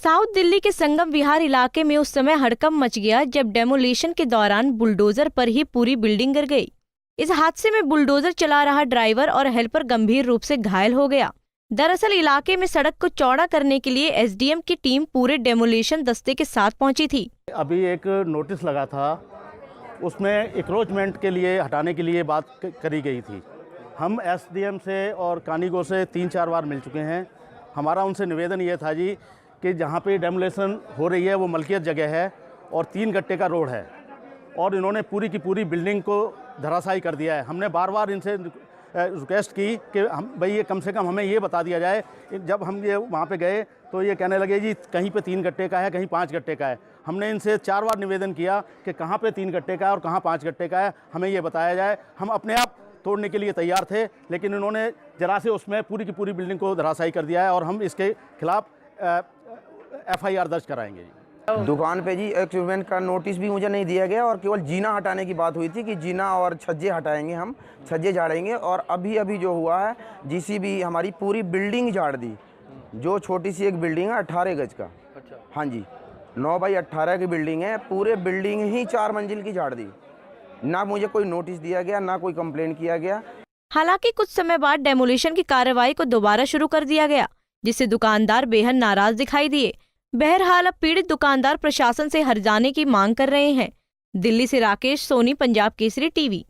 South Delhi के संगम विहार इलाके में उस समय हड़कंप मच गया जब डेमोलिशन के दौरान बुलडोजर पर ही पूरी बिल्डिंग गिर गई। इस हादसे में बुलडोजर चला रहा ड्राइवर और हेल्पर गंभीर रूप से घायल हो गया। दरअसल इलाके में सड़क को चौड़ा करने के लिए एसडीएम की टीम पूरे डेमोलिशन दस्ते के साथ पहुंची थी। अभी एक नोटिस लगा था, उसमें इंक्रोचमेंट के लिए हटाने के लिए बात करी गई थी। हम एसडीएम से और कानीगो से 3-4 बार मिल चुके हैं। हमारा उनसे निवेदन ये था जी कि जहाँ पे डेमोलेशन हो रही है वो मलकियत जगह है और 3 गट्टे का रोड है और इन्होंने पूरी की पूरी बिल्डिंग को धराशायी कर दिया है। हमने बार बार इनसे रिक्वेस्ट की कि हम भाई ये कम से कम हमें ये बता दिया जाए। जब हम ये वहाँ पे गए तो ये कहने लगे जी कहीं पे 3 गट्टे का है, कहीं 5 गट्टे का है। हमने इनसे 4 बार निवेदन किया कि कहाँ पे 3 गट्टे का है और कहाँ 5 गट्टे का है, हमें ये बताया जाए। हम अपने आप तोड़ने के लिए तैयार थे, लेकिन इन्होंने जरा से उसमें पूरी की पूरी बिल्डिंग को धराशायी कर दिया है और हम इसके खिलाफ FIR दर्ज कराएंगे जी। दुकान पे जी एक्सपेरिमेंट का नोटिस भी मुझे नहीं दिया गया और केवल जीना हटाने की बात हुई थी कि जीना और छज्जे हटाएंगे, हम छज्जे झाड़ेंगे। और अभी जो हुआ है जीसीबी हमारी पूरी बिल्डिंग झाड़ दी। जो छोटी सी एक बिल्डिंग है 18 गज का, हाँ जी 9 बाई 18 की बिल्डिंग है, पूरे बिल्डिंग ही 4 मंजिल की झाड़ दी। ना मुझे कोई नोटिस दिया गया, ना कोई कंप्लेंट किया गया। हालांकि कुछ समय बाद डेमोलिशन की कार्रवाई को दोबारा शुरू कर दिया गया, जिससे दुकानदार बेहद नाराज दिखाई दिए। बहरहाल अब पीड़ित दुकानदार प्रशासन से हर्जाने की मांग कर रहे हैं। दिल्ली से राकेश सोनी, पंजाब केसरी टीवी।